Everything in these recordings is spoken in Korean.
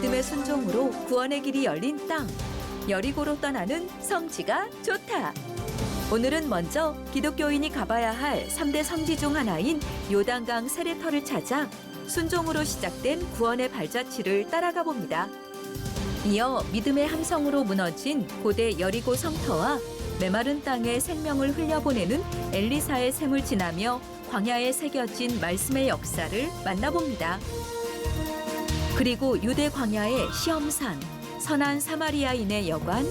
믿음의 순종으로 구원의 길이 열린 땅. 여리고로 떠나는 성지가 좋다. 오늘은 먼저 기독교인이 가봐야 할 3대 성지 중 하나인 요단강 세례터를 찾아 순종으로 시작된 구원의 발자취를 따라가 봅니다. 이어 믿음의 함성으로 무너진 고대 여리고 성터와 메마른 땅에 생명을 흘려보내는 엘리사의 샘을 지나며 광야에 새겨진 말씀의 역사를 만나봅니다. 그리고 유대 광야의 시험산, 선한 사마리아인의 여관,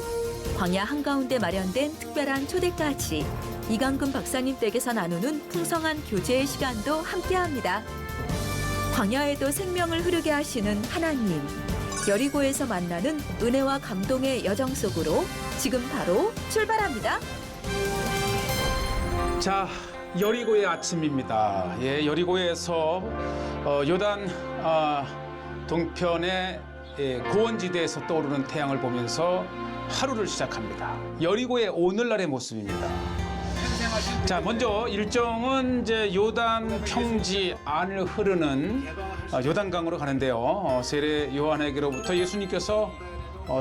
광야 한가운데 마련된 특별한 초대까지 이강근 박사님 댁에서 나누는 풍성한 교제의 시간도 함께합니다. 광야에도 생명을 흐르게 하시는 하나님, 여리고에서 만나는 은혜와 감동의 여정 속으로 지금 바로 출발합니다. 자, 여리고의 아침입니다. 예, 여리고에서 요단 동편의 고원지대에서 떠오르는 태양을 보면서 하루를 시작합니다. 여리고의 오늘날의 모습입니다. 자, 먼저 일정은 이제 요단 평지 안을 흐르는 요단강으로 가는데요. 세례 요한에게로부터 예수님께서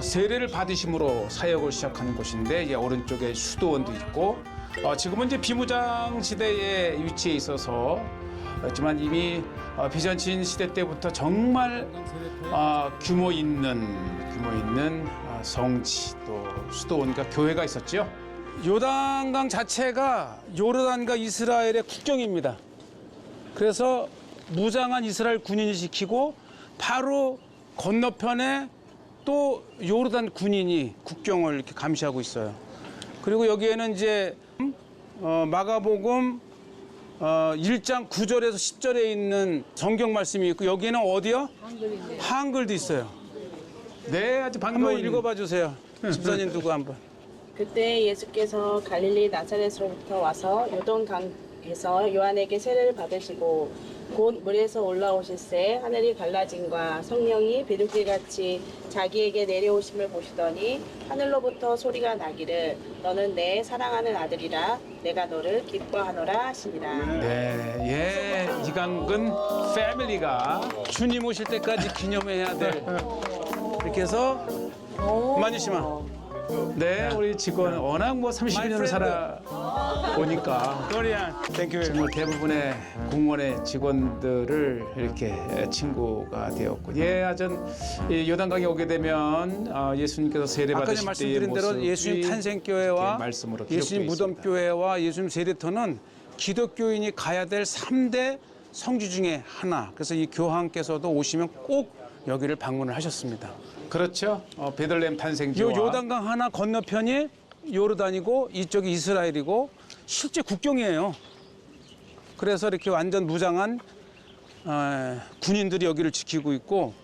세례를 받으심으로 사역을 시작하는 곳인데, 예, 오른쪽에 수도원도 있고, 지금은 이제 비무장지대에 위치해 있어서 그렇지만 이미 비잔틴 시대 때부터 정말 규모 있는 성지 또 수도원과 교회가 있었죠. 요단강 자체가 요르단과 이스라엘의 국경입니다. 그래서 무장한 이스라엘 군인이 지키고 바로 건너편에 또 요르단 군인이 국경을 이렇게 감시하고 있어요. 그리고 여기에는 이제 마가복음 1장 9절에서 10절에 있는 성경 말씀이 있고, 여기는 어디요? 한글도 있어요. 네, 아주 반가운. 한번 읽어봐 주세요. 집사님 두고 한번. 그때 예수께서 갈릴리 나사렛으로부터 와서 요단강에서 요한에게 세례를 받으시고 곧 물에서 올라오실새 하늘이 갈라짐과 성령이 비둘기같이 자기에게 내려오심을 보시더니 하늘로부터 소리가 나기를 너는 내 사랑하는 아들이라 내가 너를 기뻐하노라 하시니라. 네, 예, 이강근 패밀리가 주님 오실 때까지 기념해야 될, 이렇게 해서 마니시마. 네, 우리 직원 워낙 뭐 30년을 살아보니까 정말 대부분의 공무원의 직원들을 이렇게 친구가 되었고, 예, 하여튼 요단강에 오게 되면 예수님께서 세례 아까 받으실 때의 말씀드린 대로 모습이 예수님 탄생교회와 말씀으로 예수님 무덤교회와 예수님 세례터는 기독교인이 가야 될 3대 성지 중에 하나. 그래서 이 교황께서도 오시면 꼭 여기를 방문을 하셨습니다. 그렇죠. 베들레헴 탄생지와 요단강 하나 건너편이 요르단이고 이쪽이 이스라엘이고 실제 국경이에요. 그래서 이렇게 완전 무장한 군인들이 여기를 지키고 있고,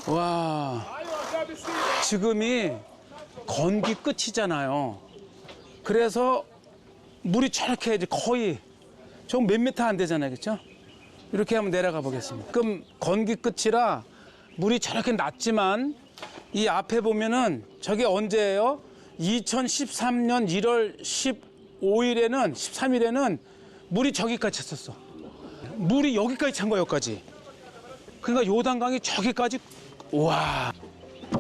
와, 지금이 건기 끝이잖아요. 그래서 물이 저렇게 이제 거의 좀 몇 미터 안 되잖아요, 그렇죠? 이렇게 한번 내려가 보겠습니다. 그럼 건기 끝이라 물이 저렇게 낮지만 이 앞에 보면은 저게 언제예요? 2013년 1월 15일에는 13일에는 물이 저기까지 찼었어. 물이 여기까지 찬 거야, 여기까지. 그러니까 요단강이 저기까지. 와,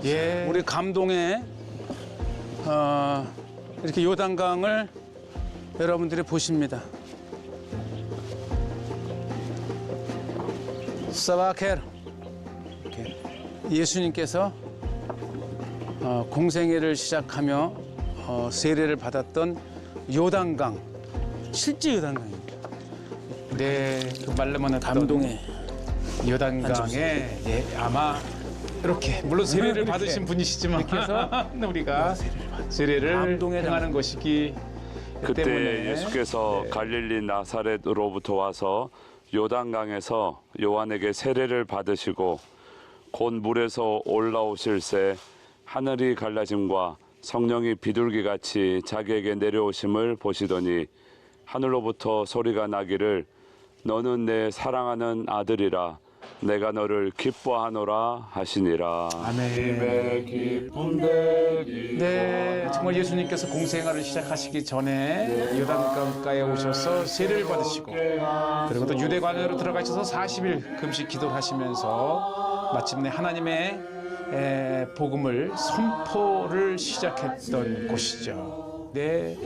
예, 우리 감동에 이렇게 요단강을 여러분들이 보십니다. 사바케르. 예수님께서 공생애를 시작하며 세례를 받았던 요단강, 실제 요단강입니다. 네, 그 말로만 감동의 요단강에, 예, 아마 이렇게 물론 세례를 받으신 분이시지만 이렇게 해서 우리가 세례를 감동의 행하는 것이기 그때 때문에 예수께서 갈릴리 나사렛으로부터 와서 요단강에서 요한에게 세례를 받으시고 곧 물에서 올라오실새 하늘이 갈라짐과 성령이 비둘기같이 자기에게 내려오심을 보시더니 하늘로부터 소리가 나기를 너는 내 사랑하는 아들이라 내가 너를 기뻐하노라 하시니라. 아멘. 네, 정말 예수님께서 공생활을 시작하시기 전에 요단강가에 오셔서 세례를 받으시고, 그리고 또 유대관으로 들어가셔서 40일 금식 기도를 하시면서 마침내 하나님의 복음을 선포를 시작했던 곳이죠. 네,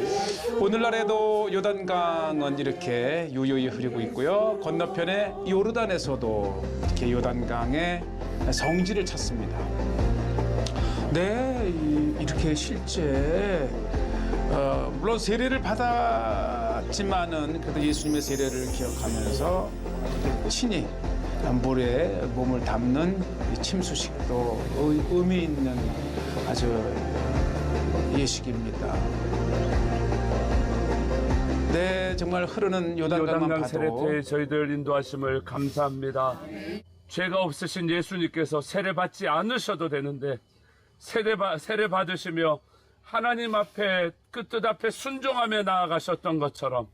오늘날에도 요단강은 이렇게 유유히 흐르고 있고요. 건너편에 요르단에서도 이렇게 요단강의 성지를 찾습니다. 네, 이렇게 실제 물론 세례를 받았지만은 그래도 예수님의 세례를 기억하면서 친히 물에 몸을 담는 이 침수식도 의미 있는 아주 예식입니다. 네, 정말 흐르는 요단강만 요단강 봐도 세례터에 저희들 인도하심을 감사합니다. 죄가 없으신 예수님께서 세례 받지 않으셔도 되는데 세례 받으시며 하나님 앞에 그 뜻 앞에 순종하며 나아가셨던 것처럼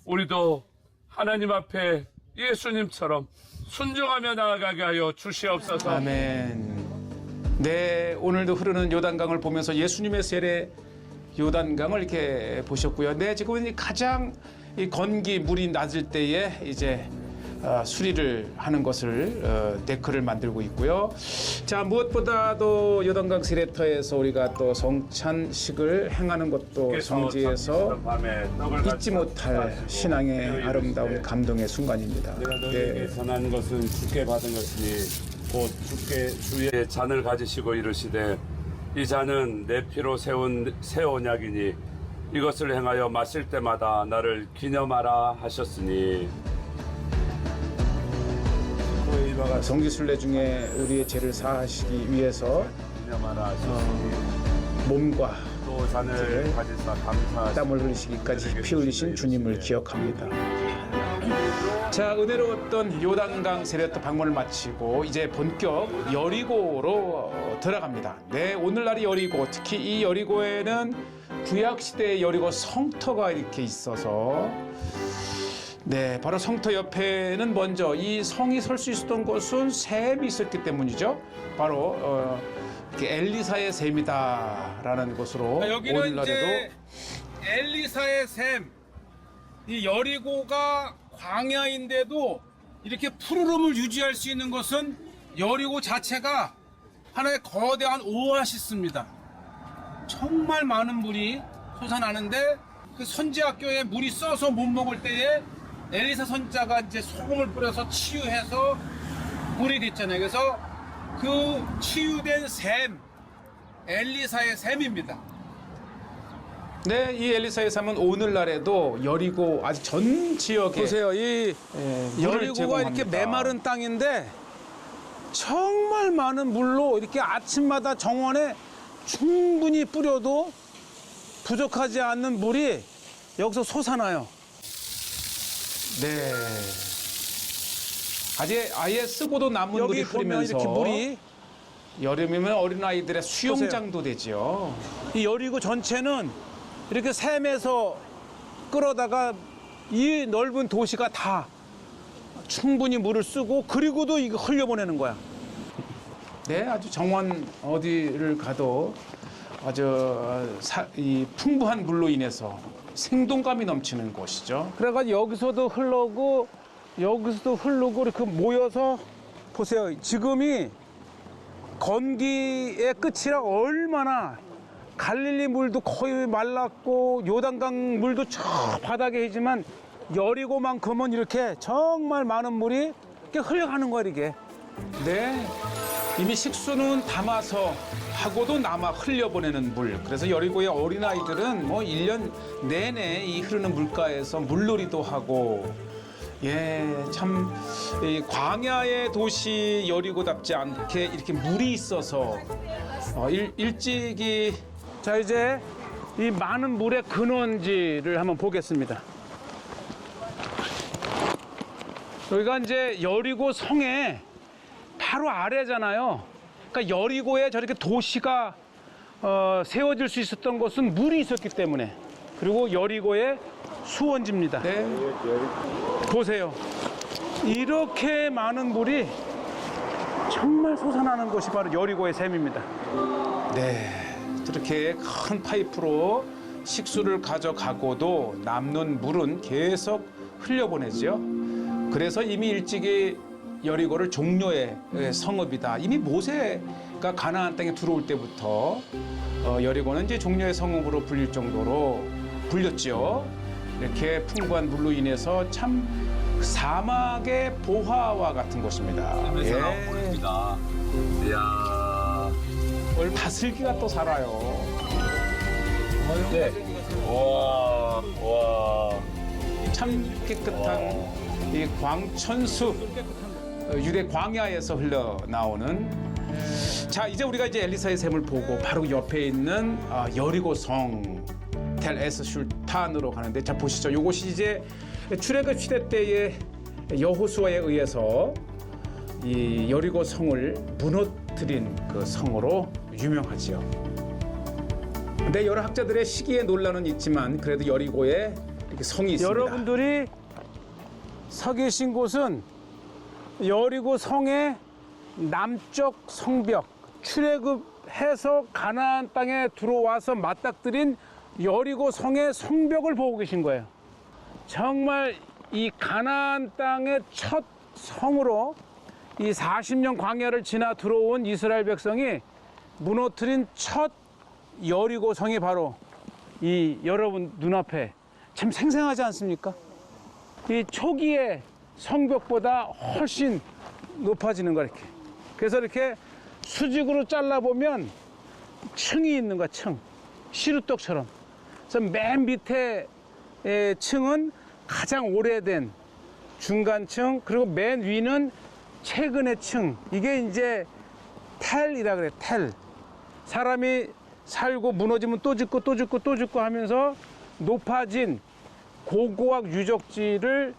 우리도 하나님 앞에 예수님처럼 순종하며 나아가게 하여 주시옵소서. 아멘. 네, 오늘도 흐르는 요단강을 보면서 예수님의 세례 요단강을 이렇게 보셨고요. 네, 지금 가장 이 건기 물이 낮을 때에 이제 수리를 하는 것을 데크를 만들고 있고요. 자, 무엇보다도 요단강 세례터에서 우리가 또 성찬식을 행하는 것도 성지에서 잊지 못할 신앙의 아름다운 감동의 순간입니다. 내가 너희에게 전한 것은 주께 받은 것이니 곧 주께 주의 잔을 가지시고 이르시되 이 잔은 내 피로 세운 새 언약이니 이것을 행하여 마실 때마다 나를 기념하라 하셨으니. 성지순례 중에 우리의 죄를 사하시기 위해서 기념하라 하셨으니 몸과 또 잔을 가지사 감사하시니 땀을 흘리시기까지 피 흘리신 주님을 기억합니다. 자, 은혜로웠던 요단강 세례터 방문을 마치고 이제 본격 여리고로 들어갑니다. 네, 오늘날의 여리고, 특히 이 여리고에는 구약시대의 여리고 성터가 이렇게 있어서 네, 바로 성터 옆에는 먼저 이 성이 설 수 있었던 곳은 샘이 있었기 때문이죠. 바로 이렇게 엘리사의 샘이다라는 것으로 여기는 오늘날에도 이제 엘리사의 샘. 이 여리고가 광야인데도 이렇게 푸르름을 유지할 수 있는 것은 여리고 자체가 하나의 거대한 오아시스입니다. 정말 많은 물이 솟아나는데 그 선지학교에 물이 써서 못 먹을 때에 엘리사 선자가 이제 소금을 뿌려서 치유해서 물이 됐잖아요. 그래서 그 치유된 샘, 엘리사의 샘입니다. 네, 이 엘리사의 샘은 오늘날에도 여리고 아직 전 지역에 보세요. 이 물을 여리고가 제공합니다. 이렇게 메마른 땅인데 정말 많은 물로 이렇게 아침마다 정원에 충분히 뿌려도 부족하지 않는 물이 여기서 솟아나요. 네. 아예 쓰고도 남은 물이 여기 보면 흐르면서 이렇게 물이 여름이면 어린아이들의 수영장도 되죠. 이 여리고 전체는 이렇게 샘에서 끌어다가 이 넓은 도시가 다 충분히 물을 쓰고 그리고도 이거 흘려보내는 거야. 네, 아주 정원 어디를 가도 아주 이 풍부한 물로 인해서 생동감이 넘치는 곳이죠. 그래가지고 여기서도 흘러고 여기서도 흐르고 이렇게 모여서 보세요. 지금이 건기의 끝이라 얼마나 갈릴리 물도 거의 말랐고 요단강 물도 저 바닥에 있지만 여리고만큼은 이렇게 정말 많은 물이 이렇게 흘러가는 거야 이게. 네, 이미 식수는 담아서 하고도 남아 흘려보내는 물. 그래서 여리고의 어린아이들은 뭐 1년 내내 이 흐르는 물가에서 물놀이도 하고 참 이 광야의 도시 여리고답지 않게 이렇게 물이 있어서 일찍이 자 이제 이 많은 물의 근원지를 한번 보겠습니다. 여기가 이제 여리고 성의 바로 아래잖아요. 그러니까 여리고에 저렇게 도시가 세워질 수 있었던 것은 물이 있었기 때문에. 그리고 여리고의 수원지입니다. 네, 보세요. 이렇게 많은 물이 정말 솟아나는 곳이 바로 여리고의 샘입니다. 네, 저렇게 큰 파이프로 식수를 가져가고도 남는 물은 계속 흘려보내죠. 그래서 이미 일찍이 여리고를 종려의 성읍이다. 이미 모세가 가나안 땅에 들어올 때부터 여리고는 이제 종려의 성읍으로 불릴 정도로 불렸지요. 이렇게 풍부한 물로 인해서 참 사막의 보화와 같은 곳입니다. 보입니다. 이야. 다슬기가 또 살아요. 네. 와. 참 깨끗한 이 광천수 유대 광야에서 흘러나오는. 자, 이제 우리가 이제 엘리사의 샘을 보고 바로 옆에 있는 여리고성 텔 에스 슐탄으로 가는데, 자 보시죠. 요것이 이제 출애굽 시대 때의 여호수아에 의해서 이 여리고 성을 무너뜨린 그 성으로 유명하지요. 근데 여러 학자들의 시기의 논란은 있지만 그래도 여리고에 이렇게 성이 있습니다. 여러분들이 서 계신 곳은 여리고 성의 남쪽 성벽, 출애굽해서 가나안 땅에 들어와서 맞닥뜨린 여리고 성의 성벽을 보고 계신 거예요. 정말 이 가나안 땅의 첫 성으로 이 40년 광야를 지나 들어온 이스라엘 백성이 무너뜨린 첫 여리고 성이 바로 이 여러분 눈앞에 참 생생하지 않습니까? 이 초기의 성벽보다 훨씬 높아지는 거 이렇게. 그래서 이렇게 수직으로 잘라보면 층이 있는 거야, 층. 시루떡처럼. 그래서 맨 밑에 층은 가장 오래된 중간층, 그리고 맨 위는 최근의 층. 이게 이제 텔이라 그래, 텔. 사람이 살고 무너지면 또 짓고 또 짓고 또 짓고 하면서 높아진 고고학 유적지를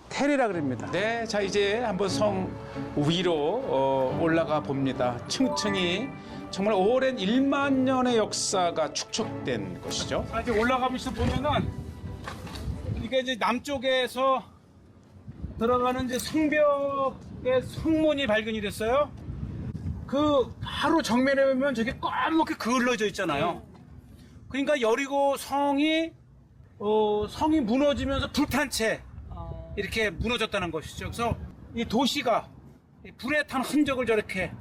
텔이라 그럽니다. 네, 자 이제 한번 성 위로 올라가 봅니다. 층층이 정말 오랜 1만 년의 역사가 축적된 곳이죠. 이제 올라가면서 보면은 이게 이제 남쪽에서 들어가는 이제 성벽의 성문이 발견이 됐어요. 그 바로 정면에 보면 저게 까맣게 그을러져 있잖아요. 그러니까 여리고 성이 무너지면서 불탄 채 이렇게 무너졌다는 것이죠. 그래서 이 도시가 불에 탄 흔적을 저렇게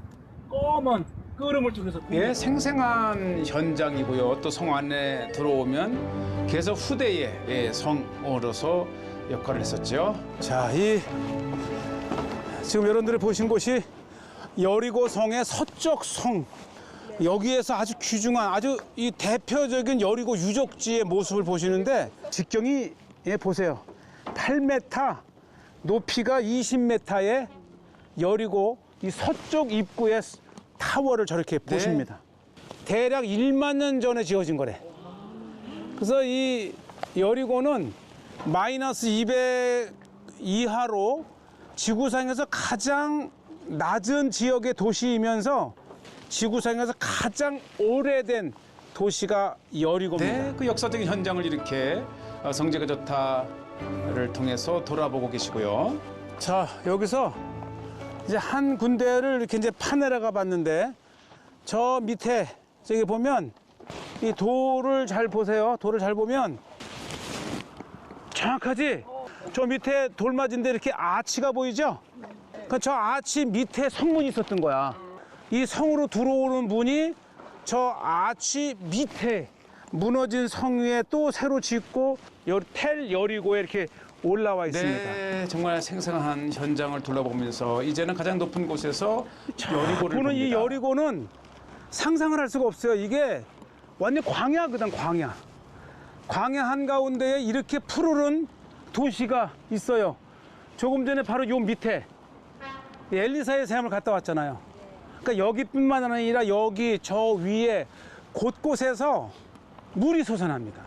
검은 끓음을 통해서 예, 생생한 현장이고요. 또 성 안에 들어오면 계속 후대의 성으로서 역할을 했었죠. 자, 지금 여러분들이 보신 곳이 여리고 성의 서쪽 성. 여기에서 아주 귀중한 아주 이 대표적인 여리고 유적지의 모습을 보시는데 직경이 보세요. 8m, 높이가 20m의 여리고 이 서쪽 입구의 타워를 저렇게 보십니다. 대략 1만 년 전에 지어진 거래. 그래서 이 여리고는 마이너스 200 이하로 지구상에서 가장 낮은 지역의 도시이면서 지구상에서 가장 오래된 도시가 여리고입니다. 네, 그 역사적인 현장을 이렇게 성재가 좋다를 통해서 돌아보고 계시고요. 자, 여기서 이제 한 군데를 이렇게 이제 파내려가 봤는데 저 밑에 저기 보면 이 돌을 잘 보세요. 돌을 잘 보면 정확하지? 저 밑에 돌맞은데 이렇게 아치가 보이죠? 그러니까 저 아치 밑에 성문이 있었던 거야. 이 성으로 들어오는 문이 저 아치 밑에 무너진 성 위에 또 새로 짓고 텔 여리고에 이렇게 올라와 있습니다. 네, 정말 생생한 현장을 둘러보면서 이제는 가장 높은 곳에서 여리고를 보는 봅니다. 이 여리고는 상상을 할 수가 없어요. 이게 완전 광야거든, 광야. 광야 한가운데에 이렇게 푸르른 도시가 있어요. 조금 전에 바로 요 밑에 엘리사의 샘을 갔다 왔잖아요. 그러니까 여기뿐만 아니라 여기 저 위에 곳곳에서 물이 솟아납니다.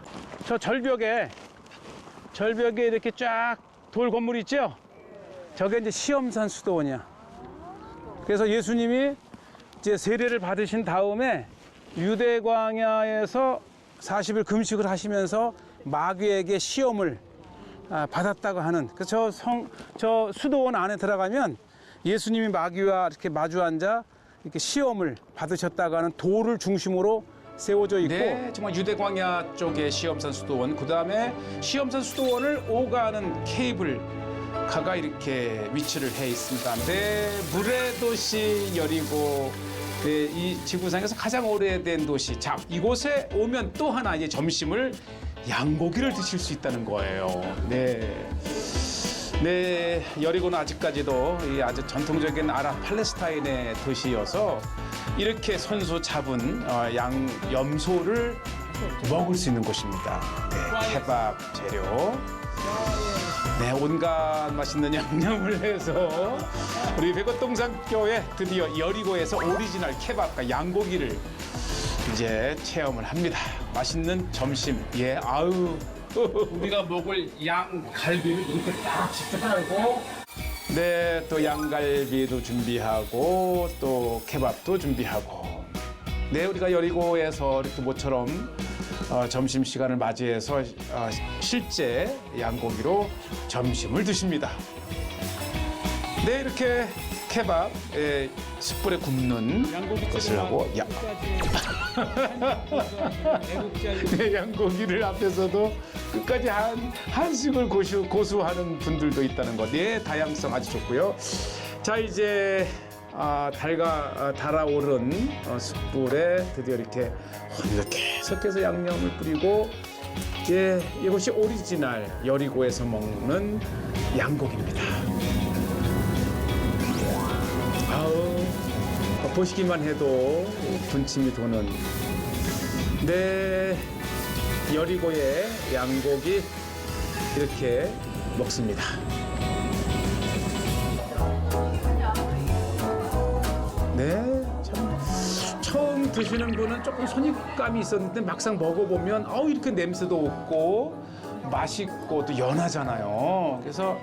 저 절벽에 이렇게 쫙 돌 건물이 있죠? 저게 이제 시험산 수도원이야. 그래서 예수님이 이제 세례를 받으신 다음에 유대 광야에서 40일 금식을 하시면서 마귀에게 시험을 받았다고 하는 저 수도원 안에 들어가면 예수님이 마귀와 이렇게 마주 앉아 이렇게 시험을 받으셨다고 하는 돌을 중심으로 세워져 있고, 네, 정말 유대 광야 쪽의 시험산 수도원, 그 다음에 시험산 수도원을 오가는 케이블 능숙하가 이렇게 위치를 해 있습니다. 네, 물의 도시 여리고. 네, 이 지구상에서 가장 오래된 도시. 자, 이곳에 오면 또 하나 이제 점심을 양고기를 드실 수 있다는 거예요. 네. 네, 여리고는 아직까지도 이 아주 전통적인 아랍 팔레스타인의 도시여서 이렇게 손수 잡은 염소를 먹을 수 있는 곳입니다. 네, 케밥 재료. 네, 온갖 맛있는 양념을 해서 우리 백어동산교회 드디어 여리고에서 오리지널 케밥과 양고기를 이제 체험을 합니다. 맛있는 점심. 예, 아우. 우리가 먹을 양 갈비를 이렇게 딱 직접 하고 네, 또 양갈비도 준비하고 또 케밥도 준비하고. 네, 우리가 여리고에서 이렇게 모처럼 점심 시간을 맞이해서 실제 양고기로 점심을 드십니다. 네, 이렇게 케밥 숯불에 굽는 것을 하고 네, 양고기를 앞에서도 끝까지 한식을 고수하는 분들도 있다는 것. 네, 다양성 아주 좋고요. 자, 이제 달아오른 숯불에 드디어 이렇게 계속해서 양념을 뿌리고, 예, 이것이 오리지널 여리고에서 먹는 양고기입니다. 아우, 보시기만 해도 군침이 도는, 네, 여리고의 양고기 이렇게 먹습니다. 네, 참 처음 드시는 분은 조금 선입감이 있었는데 막상 먹어보면 이렇게 냄새도 없고 맛있고 또 연하잖아요. 그래서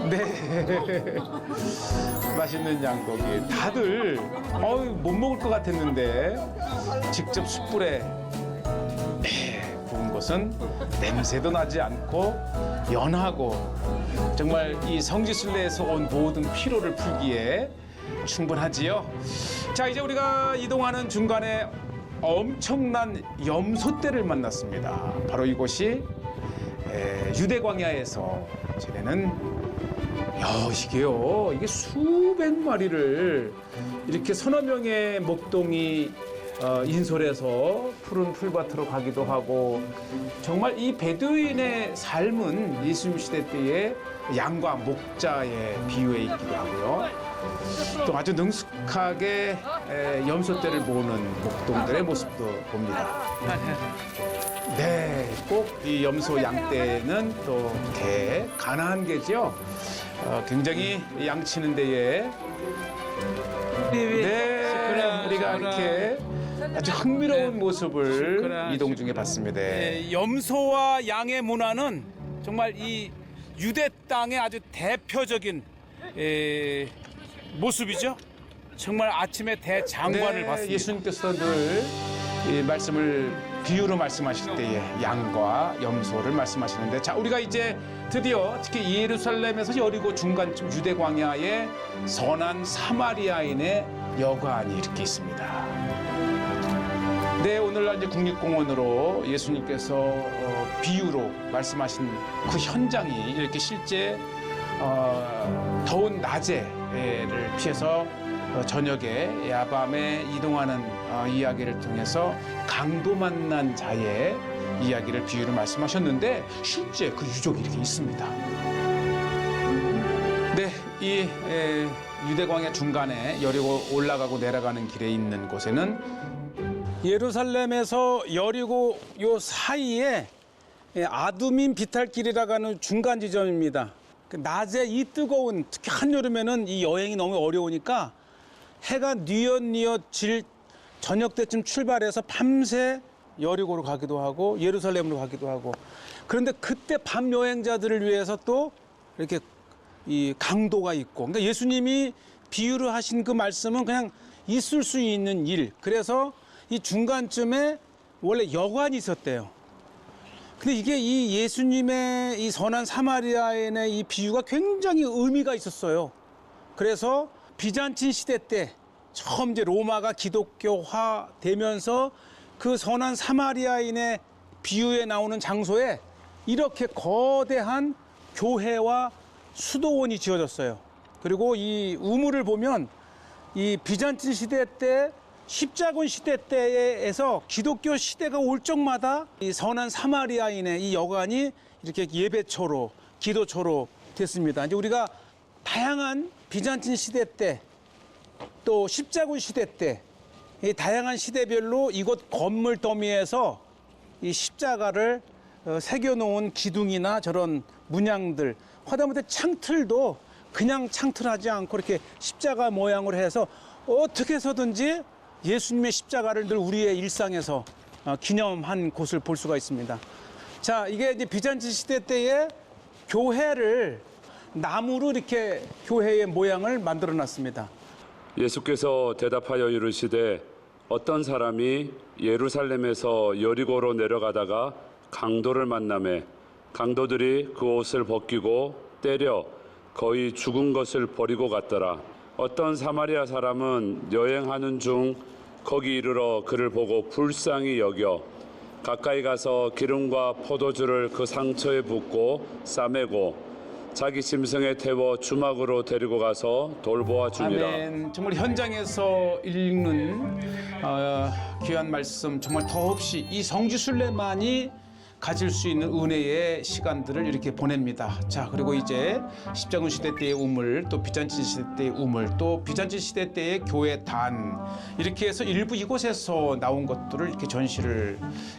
네, 맛있는 양고기 다들 못 먹을 것 같았는데 직접 숯불에 구운 것은 냄새도 나지 않고 연하고 정말 이 성지순례에서 온 모든 피로를 풀기에 충분하지요. 자, 이제 우리가 이동하는 중간에 엄청난 염소떼를 만났습니다. 바로 이곳이 유대광야에서 지내는 이게 수백 마리를 이렇게 서너 명의 목동이 인솔해서 푸른 풀밭으로 가기도 하고, 정말 이 베두인의 삶은 예수님 시대 때의 양과 목자의 비유에 있기도 하고요. 또 아주 능숙하게 염소떼를 모으는 목동들의 모습도 봅니다. 네, 꼭 이 염소 양떼는 또 가나안 개죠. 굉장히 양치는 데에 네, 우리가 이렇게 아주 흥미로운 모습을 이동 중에 봤습니다. 염소와 양의 문화는 정말 이 유대 땅의 아주 대표적인 모습이죠. 정말 아침에 대장관을 봤습니다. 예수님께서 늘 이 말씀을 비유로 말씀하실 때에 양과 염소를 말씀하시는데, 자, 우리가 이제 드디어 특히 예루살렘에서 여리고 중간쯤 유대 광야에 선한 사마리아인의 여관이 이렇게 있습니다. 네, 오늘날 이제 국립공원으로 예수님께서 비유로 말씀하신 그 현장이 이렇게 실제 더운 낮에를 피해서 저녁에 야밤에 이동하는 이야기를 통해서 강도 만난 자의 이야기를 비유로 말씀하셨는데, 실제 그 유적이 이렇게 있습니다. 네, 이 유대광야 중간에 여리고 올라가고 내려가는 길에 있는 곳에는 예루살렘에서 여리고 요 사이에 아두민 비탈길이라고 하는 중간 지점입니다. 낮에 이 뜨거운, 특히 한여름에는 이 여행이 너무 어려우니까 해가 뉘엿뉘엿 질 저녁 때쯤 출발해서 밤새 여리고로 가기도 하고 예루살렘으로 가기도 하고, 그런데 그때 밤 여행자들을 위해서 또 이렇게 이 강도가 있고, 그러니까 예수님이 비유를 하신 그 말씀은 그냥 있을 수 있는 일. 그래서 이 중간쯤에 원래 여관이 있었대요. 근데 이게 이 예수님의 이 선한 사마리아인의 이 비유가 굉장히 의미가 있었어요. 그래서 비잔틴 시대 때 처음 이제 로마가 기독교화 되면서 그 선한 사마리아인의 비유에 나오는 장소에 이렇게 거대한 교회와 수도원이 지어졌어요. 그리고 이 우물을 보면 이 비잔틴 시대 때 십자군 시대 때에서 기독교 시대가 올 적마다 이 선한 사마리아인의 이 여관이 이렇게 예배처로 기도처로 됐습니다. 이제 우리가 다양한 비잔틴 시대 때 또 십자군 시대 때 이 다양한 시대별로 이곳 건물 더미에서 이 십자가를 새겨놓은 기둥이나 저런 문양들, 하다못해 창틀도 그냥 창틀하지 않고 이렇게 십자가 모양으로 해서 어떻게 해서든지 예수님의 십자가를 늘 우리의 일상에서 기념한 곳을 볼 수가 있습니다. 자, 이게 이제 비잔틴 시대 때의 교회를 나무로 이렇게 교회의 모양을 만들어 놨습니다. 예수께서 대답하여 이르시되 어떤 사람이 예루살렘에서 여리고로 내려가다가 강도를 만나매 강도들이 그 옷을 벗기고 때려 거의 죽은 것을 버리고 갔더라. 어떤 사마리아 사람은 여행하는 중 거기 이르러 그를 보고 불쌍히 여겨 가까이 가서 기름과 포도주를 그 상처에 붓고 싸매고 자기 짐승에 태워 주막으로 데리고 가서 돌보아 주니라. 아멘. 정말 현장에서 읽는 귀한 말씀, 정말 더없이 이 성지순례만이 가질 수 있는 은혜의 시간들을 이렇게 보냅니다. 자, 그리고 이제 십자군 시대 때의 우물, 또 비잔틴 시대 때의 우물, 또 비잔틴 시대 때의 교회 단, 이렇게 해서 일부 이곳에서 나온 것들을 이렇게 전시를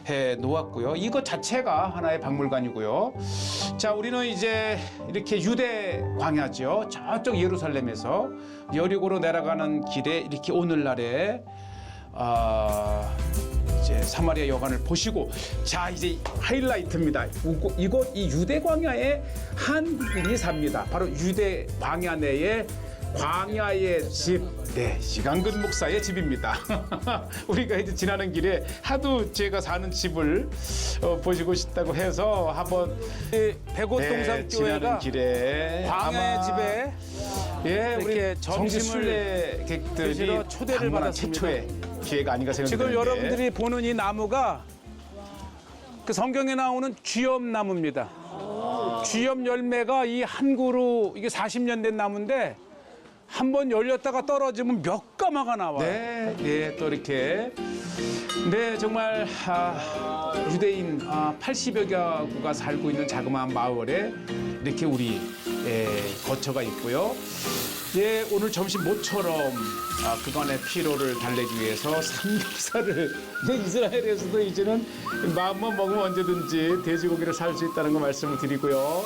해 놓았고요. 이것 자체가 하나의 박물관이고요. 자, 우리는 이제 이렇게 유대 광야죠. 저쪽 예루살렘에서 여리고로 내려가는 길에 이렇게 오늘날에 이제 사마리아 여관을 보시고, 자, 이제 하이라이트입니다. 이곳 이 유대 광야에 한국인이 삽니다. 바로 유대 광야 내에 광야의 집, 네, 이강근 목사의 집입니다. 우리가 이제 지나는 길에 하도 제가 사는 집을 보시고 싶다고 해서 한번 백옷동산 지나는 교회가 길에 광야의 아마 집에 예, 우리 이렇게 성지순례 객들이 드시러 초대를 방문한 받았습니다. 최초의 기회가 아닌가 생각되는데 지금 여러분들이 보는 이 나무가 그 성경에 나오는 쥐염나무입니다. 쥐염 열매가 이 한 그루 이게 40년 된 나무인데 한 번 열렸다가 떨어지면 몇 가마가 나와요. 네, 예, 또 이렇게 네, 정말 유대인 80여 가구가 살고 있는 자그마한 마을에 이렇게 우리 거처가 있고요. 예, 오늘 점심 모처럼 그간의 피로를 달래기 위해서 삼겹살을 이스라엘에서도 이제는 마음만 먹으면 언제든지 돼지고기를 살 수 있다는 거 말씀을 드리고요.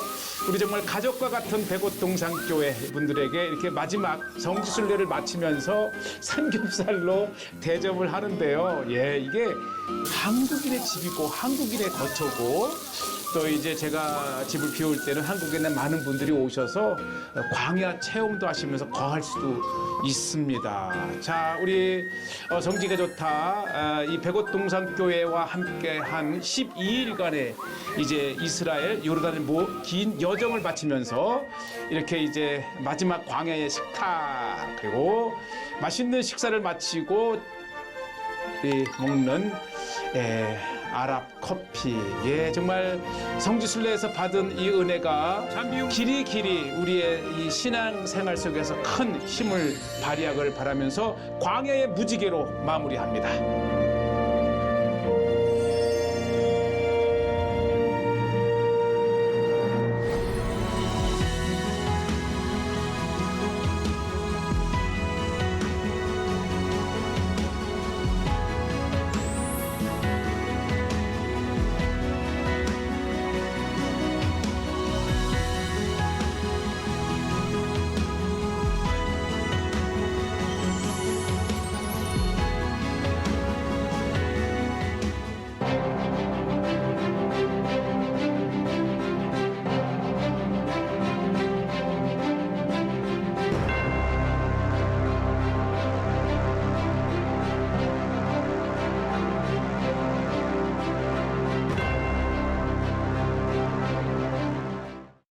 우리 정말 가족과 같은 백옷동산교회 분들에게 이렇게 마지막 성지순례를 마치면서 삼겹살로 대접을 하는데요. 예, 이게 한국인의 집이고 한국인의 거처고, 또 이제 제가 집을 비울 때는 한국에 있는 많은 분들이 오셔서 광야 체험도 하시면서 거할 수도 있습니다. 자, 우리 성지가 좋다 이 백옷동산교회와 함께한 12일간의 이제 이스라엘 요르단의 긴 여정을 마치면서 이렇게 이제 마지막 광야의 식탁, 그리고 맛있는 식사를 마치고 먹는 아랍 커피. 예, 정말 성지순례에서 받은 이 은혜가 길이 우리의 이 신앙 생활 속에서 큰 힘을 발휘하길 바라면서 광야의 무지개로 마무리합니다.